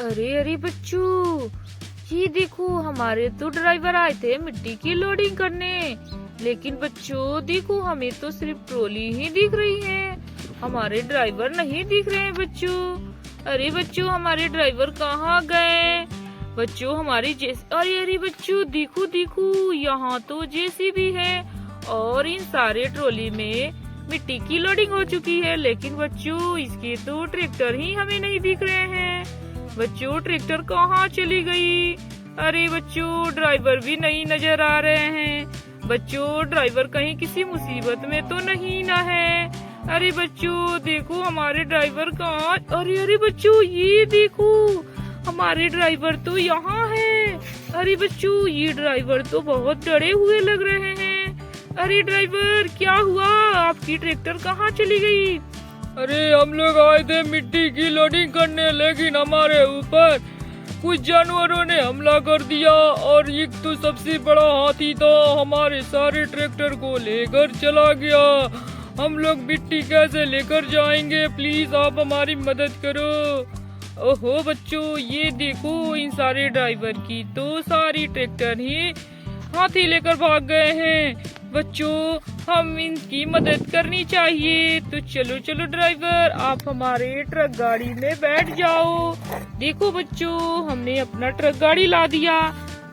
अरे अरे बच्चों, ये देखो हमारे तो ड्राइवर आए थे मिट्टी की लोडिंग करने। लेकिन बच्चों देखो, हमें तो सिर्फ ट्रॉली ही दिख रही है, हमारे ड्राइवर नहीं दिख रहे हैं बच्चों। अरे बच्चों, हमारे ड्राइवर कहाँ गए? बच्चों हमारी अरे अरे बच्चों देखो देखो, यहाँ तो जेसीबी है और इन सारे ट्रॉली में मिट्टी की लोडिंग हो चुकी है। लेकिन बच्चों इसके तो ट्रैक्टर ही हमें नहीं दिख रहे हैं। बच्चों ट्रैक्टर कहाँ चली गई? अरे बच्चों ड्राइवर भी नहीं नजर आ रहे हैं। बच्चों ड्राइवर कहीं किसी मुसीबत में तो नहीं ना है? अरे बच्चों देखो हमारे ड्राइवर कहाँ? अरे अरे बच्चों ये देखो, हमारे ड्राइवर तो यहाँ है। अरे बच्चों ये ड्राइवर तो बहुत डरे हुए लग रहे हैं। अरे ड्राइवर क्या हुआ? आपकी ट्रैक्टर कहाँ चली गई? अरे हम लोग आए थे मिट्टी की लोडिंग करने, लेकिन हमारे ऊपर कुछ जानवरों ने हमला कर दिया और एक तो सबसे बड़ा हाथी था, हमारे सारे ट्रैक्टर को लेकर चला गया। हम लोग मिट्टी कैसे लेकर जाएंगे? प्लीज आप हमारी मदद करो। ओहो बच्चों ये देखो, इन सारे ड्राइवर की तो सारी ट्रैक्टर ही हाथी लेकर भाग गए हैं। बच्चों हम इनकी मदद करनी चाहिए। तो चलो चलो ड्राइवर, आप हमारे ट्रक गाड़ी में बैठ जाओ। देखो बच्चों हमने अपना ट्रक गाड़ी ला दिया।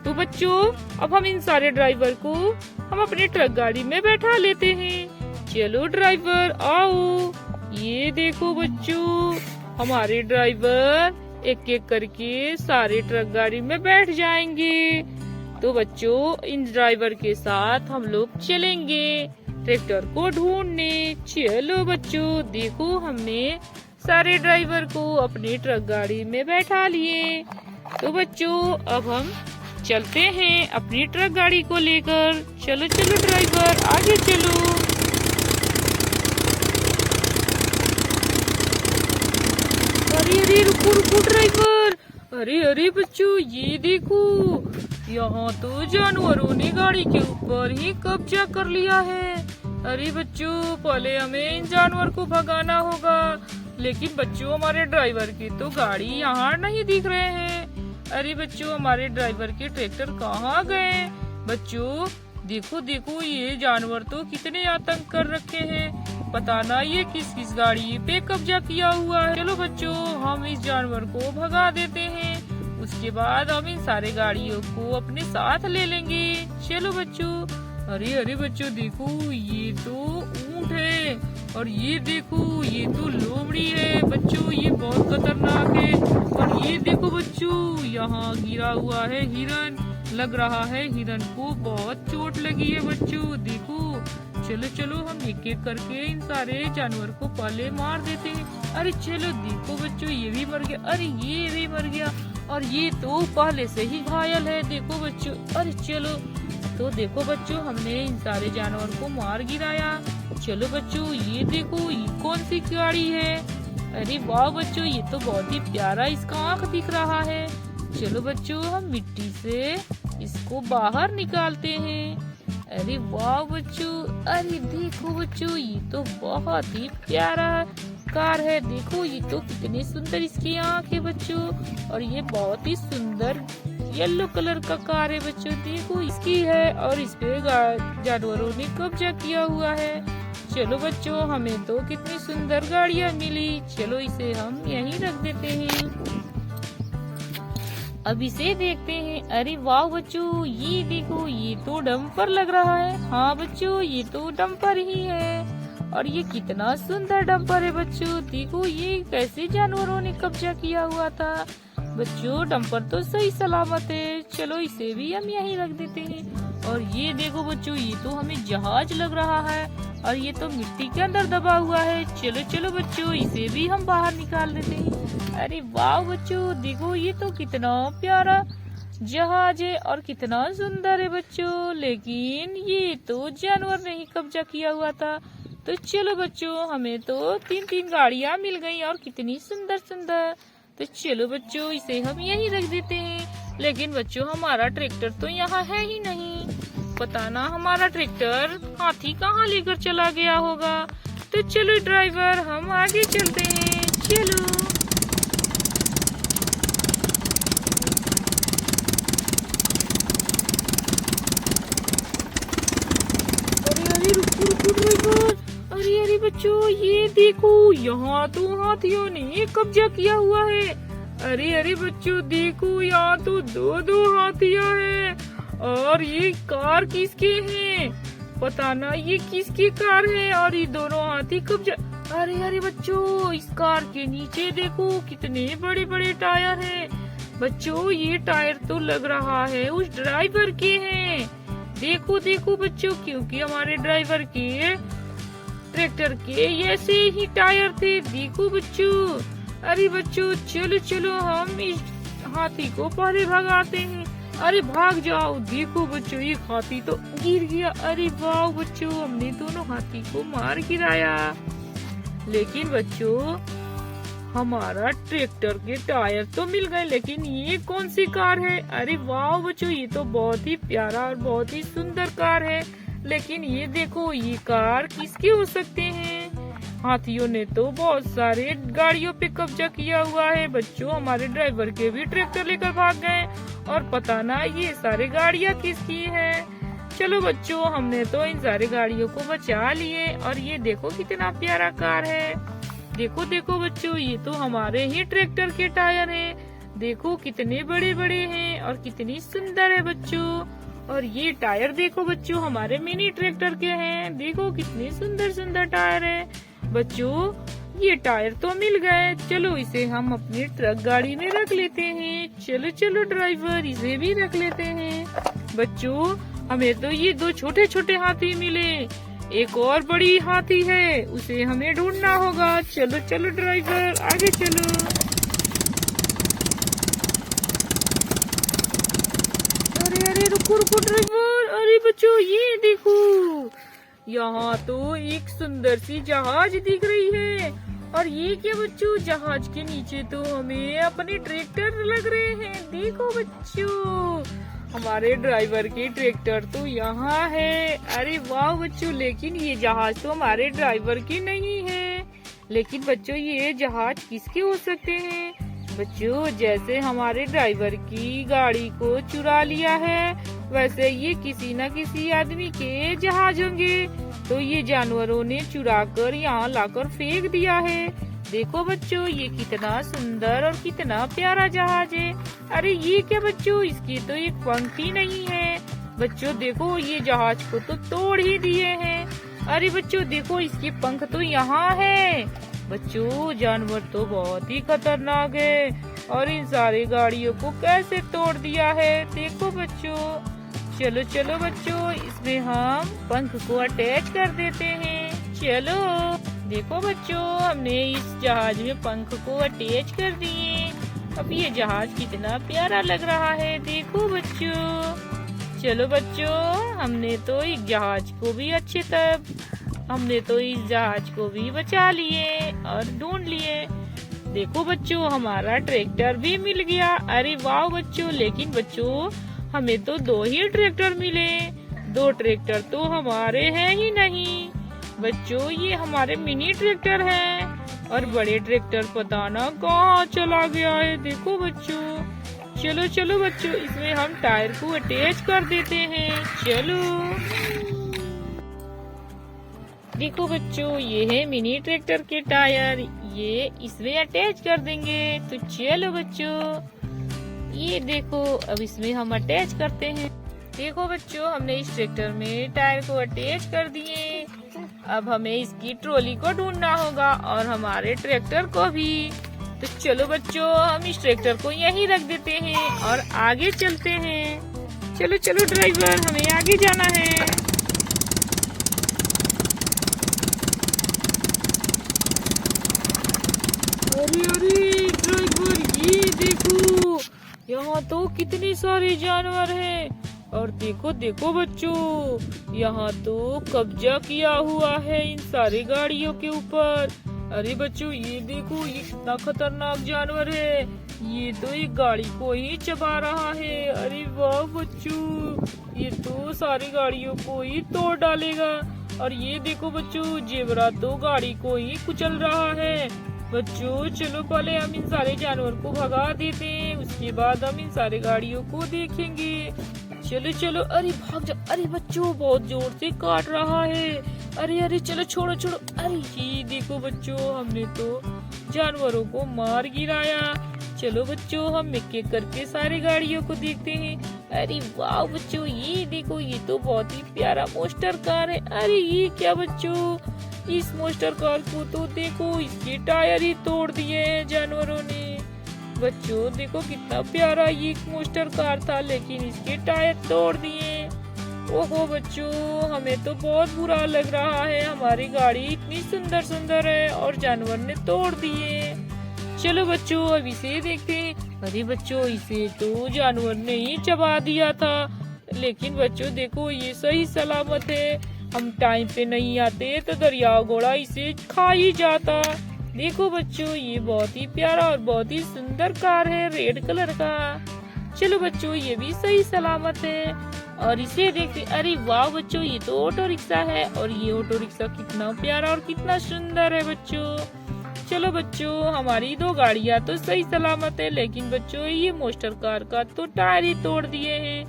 तो बच्चों अब हम इन सारे ड्राइवर को हम अपने ट्रक गाड़ी में बैठा लेते हैं। चलो ड्राइवर आओ। ये देखो बच्चों, हमारे ड्राइवर एक एक करके सारे ट्रक गाड़ी में बैठ जाएंगे। तो बच्चों इन ड्राइवर के साथ हम लोग चलेंगे ट्रैक्टर को ढूंढने। चलो बच्चों देखो, हमने सारे ड्राइवर को अपनी ट्रक गाड़ी में बैठा लिए। तो बच्चों अब हम चलते हैं अपनी ट्रक गाड़ी को लेकर। चलो चलो ड्राइवर आगे चलो। अरे अरे रुको रुको ड्राइवर। अरे अरे बच्चों ये देखो, यहाँ तो जानवरों ने गाड़ी के ऊपर ही कब्जा कर लिया है। अरे बच्चों पहले हमें इन जानवर को भगाना होगा। लेकिन बच्चों हमारे ड्राइवर की तो गाड़ी यहाँ नहीं दिख रहे हैं। अरे बच्चों हमारे ड्राइवर के ट्रैक्टर कहाँ गए? बच्चों देखो देखो, ये जानवर तो कितने आतंक कर रखे हैं। पता ना ये किस किस गाड़ी पे कब्जा किया हुआ है। चलो बच्चों हम इस जानवर को भगा देते हैं, उसके बाद हम इन सारे गाड़ियों को अपने साथ ले लेंगे। चलो बच्चों। अरे अरे बच्चों देखो, ये तो ऊंट है और ये देखो ये तो लोमड़ी है। बच्चों ये बहुत खतरनाक है। और ये देखो बच्चों, यहाँ गिरा हुआ है हिरन। लग रहा है हिरन को बहुत चोट लगी है। बच्चों देखो, चलो चलो हम एक एक करके इन सारे जानवर को पहले मार देते हैं। अरे चलो देखो बच्चों, ये भी मर गया। अरे ये भी मर गया और ये तो पहले से ही घायल है। देखो बच्चों, अरे चलो। तो देखो बच्चों, हमने इन सारे जानवर को मार गिराया। चलो बच्चों ये देखो, ये कौन सी गाड़ी है? अरे वाह बच्चों, ये तो बहुत ही प्यारा इसका आँख दिख रहा है। चलो बच्चों हम मिट्टी से इसको बाहर निकालते हैं। अरे वाह बच्चों, अरे देखो बच्चों, ये तो बहुत ही प्यारा कार है। देखो ये तो कितनी सुंदर इसकी आँख है बच्चों, और ये बहुत ही सुंदर येलो कलर का कार है बच्चों। देखो इसकी है और इस पे जानवरों ने कब्जा किया हुआ है। चलो बच्चों, हमें तो कितनी सुंदर गाड़ियाँ मिली। चलो इसे हम यहीं रख देते हैं। अब इसे देखते हैं। अरे वाह बच्चों, ये देखो ये तो डंपर लग रहा है। हाँ बच्चों ये तो डंपर ही है और ये कितना सुंदर डंपर है बच्चों। देखो ये कैसे जानवरों ने कब्जा किया हुआ था। बच्चों डंपर तो सही सलामत है। चलो इसे भी हम यहीं रख देते हैं। और ये देखो बच्चों, ये तो हमें जहाज लग रहा है और ये तो मिट्टी के अंदर दबा हुआ है। चलो चलो बच्चों, इसे भी हम बाहर निकाल देते हैं। अरे वाह बच्चों, देखो ये तो कितना प्यारा जहाज है और कितना सुंदर है बच्चों। लेकिन ये तो जानवर ने ही कब्जा किया हुआ था। तो चलो बच्चों, हमें तो तीन तीन गाड़ियाँ मिल गई और कितनी सुंदर सुंदर। तो चलो बच्चों, इसे हम यहीं रख देते हैं। लेकिन बच्चों हमारा ट्रैक्टर तो यहाँ है ही नहीं। पता ना हमारा ट्रैक्टर हाथी कहाँ लेकर चला गया होगा। तो चलो ड्राइवर हम आगे चलते हैं। चलो। बच्चों ये देखो, यहाँ तो हाथियों ने कब्जा किया हुआ है। अरे अरे बच्चों देखो, यहाँ तो दो दो हाथियाँ हैं। और ये कार किसके हैं पता ना, ये किसकी कार है। और ये दोनों हाथी कब्जा। अरे अरे बच्चों, इस कार के नीचे देखो कितने बड़े बड़े टायर हैं। बच्चों ये टायर तो लग रहा है उस ड्राइवर के हैं। देखो देखो बच्चों, क्योंकि हमारे ड्राइवर के ट्रैक्टर के ऐसे ही टायर थे। देखो बच्चों। अरे बच्चों चलो चलो, हम इस हाथी को पहले भगाते हैं। अरे भाग जाओ। देखो बच्चों, एक हाथी तो गिर गया। अरे वाह बच्चों, हमने दोनों हाथी को मार गिराया। लेकिन बच्चों हमारा ट्रैक्टर के टायर तो मिल गए, लेकिन ये कौन सी कार है। अरे वाह बच्चों, ये तो बहुत ही प्यारा और बहुत ही सुंदर कार है। लेकिन ये देखो, ये कार किसके हो सकते हैं। हाथियों ने तो बहुत सारे गाड़ियों पे कब्जा किया हुआ है। बच्चों हमारे ड्राइवर के भी ट्रैक्टर लेकर भाग गए, और पता ना ये सारे गाड़ियाँ किसकी हैं। चलो बच्चों, हमने तो इन सारे गाड़ियों को बचा लिए। और ये देखो कितना प्यारा कार है। देखो देखो बच्चों, ये तो हमारे ही ट्रैक्टर के टायर हैं। देखो कितने बड़े बड़े हैं और कितनी सुंदर है बच्चों। और ये टायर देखो बच्चों, हमारे मिनी ट्रैक्टर के हैं। देखो कितने सुंदर सुंदर टायर हैं। बच्चों ये टायर तो मिल गए, चलो इसे हम अपनी ट्रक गाड़ी में रख लेते हैं। चलो चलो ड्राइवर, इसे भी रख लेते हैं। बच्चों हमें तो ये दो छोटे छोटे हाथी मिले, एक और बड़ी हाथी है, उसे हमें ढूंढना होगा। चलो चलो ड्राइवर, आगे चलो। अरे अरे रुको रुको ड्राइवर। अरे बच्चों ये देखो, यहाँ तो एक सुंदर सी जहाज दिख रही है। और ये क्या बच्चों, जहाज के नीचे तो हमें अपने ट्रैक्टर लग रहे हैं। देखो बच्चों, हमारे ड्राइवर के ट्रैक्टर तो यहाँ है। अरे वाह बच्चों, लेकिन ये जहाज तो हमारे ड्राइवर की नहीं है। लेकिन बच्चों ये जहाज किसके हो सकते हैं। बच्चों जैसे हमारे ड्राइवर की गाड़ी को चुरा लिया है, वैसे ये किसी न किसी आदमी के जहाज होंगे। तो ये जानवरों ने चुरा कर यहाँ लाकर फेंक दिया है। देखो बच्चों, ये कितना सुंदर और कितना प्यारा जहाज है। अरे ये क्या बच्चों, इसकी तो एक पंख ही नहीं है। बच्चों देखो, ये जहाज को तो तोड़ ही दिए हैं। अरे बच्चों देखो, इसके पंख तो यहाँ है। बच्चों जानवर तो बहुत ही खतरनाक है, और इन सारी गाड़ियों को कैसे तोड़ दिया है। देखो बच्चों, चलो चलो बच्चों, इसमें हम पंख को अटैच कर देते हैं। चलो देखो बच्चों, हमने इस जहाज में पंख को अटैच कर दिए। अब ये जहाज कितना प्यारा लग रहा है। देखो बच्चों, चलो बच्चों, हमने तो इस जहाज को भी हमने तो इस जहाज को भी बचा लिए और ढूंढ लिए। देखो बच्चों, हमारा ट्रैक्टर भी मिल गया। अरे वाह बच्चों, लेकिन बच्चों हमें तो दो ही ट्रैक्टर मिले। दो ट्रैक्टर तो हमारे हैं ही नहीं। बच्चों ये हमारे मिनी ट्रैक्टर हैं, और बड़े ट्रैक्टर पता ना कहाँ चला गया है। देखो बच्चों, चलो चलो बच्चों, इसमें हम टायर को अटैच कर देते हैं। चलो देखो बच्चों, ये है मिनी ट्रैक्टर के टायर, ये इसमें अटैच कर देंगे। तो चलो बच्चों, ये देखो, अब इसमें हम अटैच करते हैं। देखो बच्चों, हमने इस ट्रैक्टर में टायर को अटैच कर दिए। अब हमें इसकी ट्रॉली को ढूंढना होगा, और हमारे ट्रैक्टर को भी। तो चलो बच्चों, हम इस ट्रैक्टर को यहीं रख देते हैं और आगे चलते हैं। चलो चलो ड्राइवर, हमें आगे जाना है। अरे अरे ड्राइवर, ये देखो, यहाँ तो कितने सारे जानवर हैं। और देखो देखो बच्चों, यहाँ तो कब्जा किया हुआ है इन सारी गाड़ियों के ऊपर। अरे बच्चों ये देखो, ये कितना खतरनाक जानवर है। ये तो एक गाड़ी को ही चबा रहा है। अरे वाह बच्चों, ये तो सारी गाड़ियों को ही तोड़ डालेगा। और ये देखो बच्चों, जेबरा तो गाड़ी को ही कुचल रहा है। बच्चों चलो पहले हम इन सारे जानवर को भगा देते हैं, उसके बाद हम इन सारे गाड़ियों को देखेंगे। चलो चलो, अरे भाग जा। अरे बच्चों बहुत जोर से काट रहा है। अरे अरे चलो छोड़ो छोड़ो। अरे ये देखो बच्चों, हमने तो जानवरों को मार गिराया। चलो बच्चों, हम एक एक करके सारी गाड़ियों को देखते हैं। अरे वाह बच्चों, ये देखो, ये तो बहुत ही प्यारा मोस्टर कार है। अरे ये क्या बच्चों, इस मोस्टर कार को तो देखो, इसके टायर ही तोड़ दिए हैं जानवरों ने। बच्चों देखो कितना प्यारा ये मोस्टर कार था, लेकिन इसके टायर तोड़ दिए। ओहो बच्चों, हमें तो बहुत बुरा लग रहा है। हमारी गाड़ी इतनी सुंदर सुंदर है और जानवर ने तोड़ दिए। चलो बच्चों, अब इसे देखते हैं। अरे बच्चों, इसे तो जानवर ने ही चबा दिया था, लेकिन बच्चों देखो, ये सही सलामत है। हम टाइम पे नहीं आते तो दरिया घोड़ा इसे खा ही जाता। देखो बच्चों, ये बहुत ही प्यारा और बहुत ही सुंदर कार है, रेड कलर का। चलो बच्चों, ये भी सही सलामत है और इसे देखते। अरे वाह बच्चों, ये तो ऑटो रिक्शा है और ये ऑटो रिक्शा कितना प्यारा और कितना सुंदर है बच्चों। चलो बच्चों, हमारी दो गाड़ियाँ तो सही सलामत है, लेकिन बच्चों ये मोस्टर कार का तो टायर ही तोड़ दिए हैं।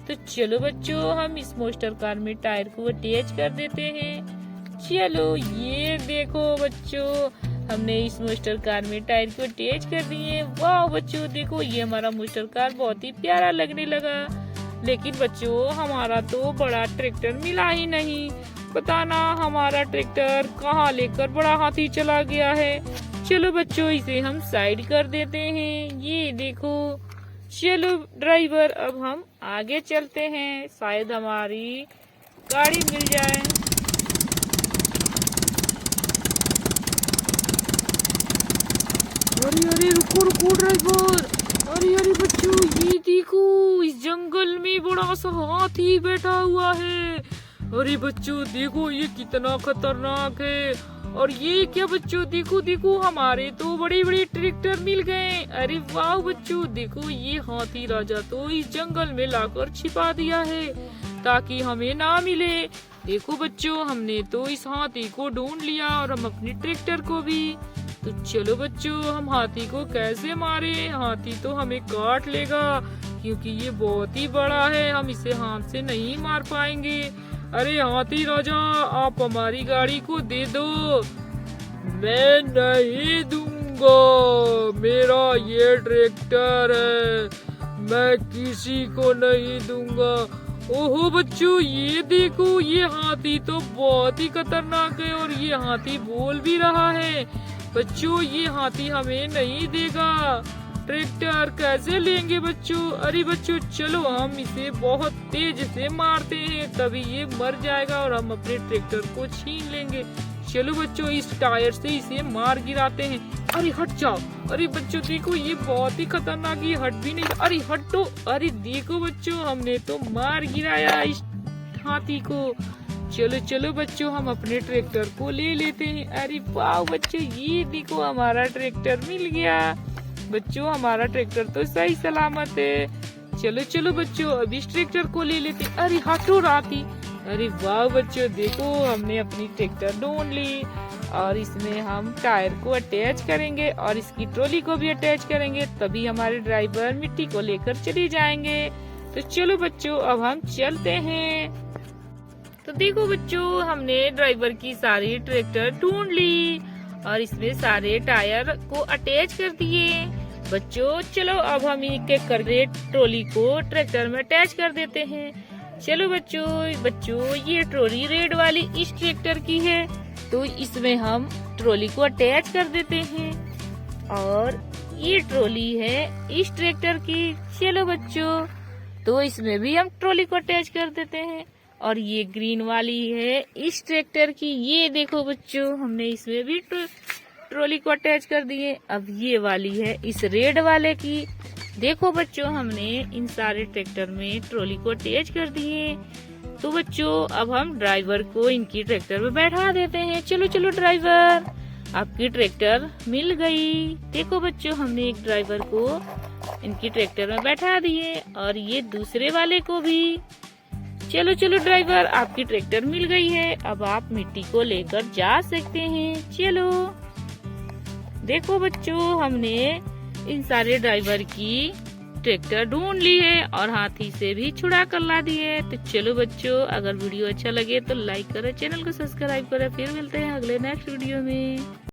तो चलो बच्चों, हम इस मोस्टर कार में टायर को अटैच कर देते हैं। चलो ये देखो बच्चों, हमने इस मोस्टर कार में टायर को अटैच कर दिए। वाह बच्चों देखो, ये हमारा मोस्टर कार बहुत ही प्यारा लगने लगा। लेकिन बच्चों, हमारा तो बड़ा ट्रैक्टर मिला ही नहीं। पता ना हमारा ट्रैक्टर कहाँ लेकर बड़ा हाथी चला गया है। चलो बच्चों, इसे हम साइड कर देते हैं। ये देखो, चलो ड्राइवर, अब हम आगे चलते हैं, शायद हमारी गाड़ी मिल जाए। अरे अरे रुको रुको ड्राइवर। अरे अरे बच्चों, ये देखो, इस जंगल में बड़ा सा हाथी बैठा हुआ है। अरे बच्चों देखो, ये कितना खतरनाक है। और ये क्या बच्चों, देखो देखो, हमारे तो बड़े बड़े ट्रैक्टर मिल गए। अरे वाह बच्चों देखो, ये हाथी राजा तो इस जंगल में लाकर छिपा दिया है ताकि हमें ना मिले। देखो बच्चों, हमने तो इस हाथी को ढूंढ लिया और हम अपने ट्रैक्टर को भी। तो चलो बच्चों, हम हाथी को कैसे मारे। हाथी तो हमें काट लेगा क्योंकि ये बहुत ही बड़ा है, हम इसे हाथ से नहीं मार पाएंगे। अरे हाथी राजा, आप हमारी गाड़ी को दे दो। मैं नहीं दूंगा, मेरा ये ट्रैक्टर है, मैं किसी को नहीं दूंगा। ओहो बच्चों, ये देखो, ये हाथी तो बहुत ही खतरनाक है और ये हाथी बोल भी रहा है। बच्चों, ये हाथी हमें नहीं देगा। ट्रैक्टर कैसे लेंगे बच्चों। अरे बच्चों चलो, हम इसे बहुत तेज से मारते हैं, तभी ये मर जाएगा और हम अपने ट्रैक्टर को छीन लेंगे। चलो बच्चों, इस टायर से इसे मार गिराते हैं। अरे हट जाओ। अरे बच्चों देखो, ये बहुत ही खतरनाक, ये हट भी नहीं। अरे हटो। अरे देखो बच्चों, हमने तो मार गिराया इस हाथी को। चलो चलो बच्चों, हम अपने ट्रैक्टर को ले लेते हैं। अरे वाह बच्चों, ये देखो, हमारा ट्रैक्टर मिल गया। बच्चों, हमारा ट्रैक्टर तो सही सलामत है। चलो चलो बच्चों, अब इस ट्रैक्टर को ले लेते। अरे हटो राती। अरे वाह बच्चों देखो, हमने अपनी ट्रैक्टर ढूंढ ली और इसमें हम टायर को अटैच करेंगे और इसकी ट्रॉली को भी अटैच करेंगे, तभी हमारे ड्राइवर मिट्टी को लेकर चले जाएंगे। तो चलो बच्चों, अब हम चलते हैं। तो देखो बच्चों, हमने ड्राइवर की सारी ट्रैक्टर ढूंढ ली और इसमें सारे टायर को अटैच कर दिए। बच्चों चलो, अब हम एक एक करके ट्रॉली को ट्रैक्टर में अटैच कर देते हैं। चलो बच्चों ये ट्रॉली रेड वाली इस ट्रैक्टर की है, तो इसमें हम ट्रॉली को अटैच कर देते हैं। और ये ट्रॉली है इस ट्रैक्टर की। चलो बच्चों, तो इसमें भी हम ट्रॉली को अटैच कर देते हैं। और ये ग्रीन वाली है इस ट्रैक्टर की। ये देखो बच्चों, हमने इसमें भी ट्रॉली को अटैच कर दिए। अब ये वाली है इस रेड वाले की। देखो बच्चों, हमने इन सारे ट्रैक्टर में ट्रॉली को अटैच कर दिए। तो बच्चों, अब हम ड्राइवर को इनकी ट्रैक्टर में बैठा देते हैं। चलो चलो ड्राइवर, आपकी ट्रैक्टर मिल गई। देखो बच्चों, हमने एक ड्राइवर को इनकी ट्रैक्टर में बैठा दिए और ये दूसरे वाले को भी। चलो चलो ड्राइवर, आपकी ट्रैक्टर मिल गई है, अब आप मिट्टी को लेकर जा सकते हैं। चलो देखो बच्चों, हमने इन सारे ड्राइवर की ट्रैक्टर ढूंढ लिए और हाथी से भी छुड़ा कर ला दिए। तो चलो बच्चों, अगर वीडियो अच्छा लगे तो लाइक करें, चैनल को सब्सक्राइब करें। फिर मिलते हैं अगले नेक्स्ट वीडियो में।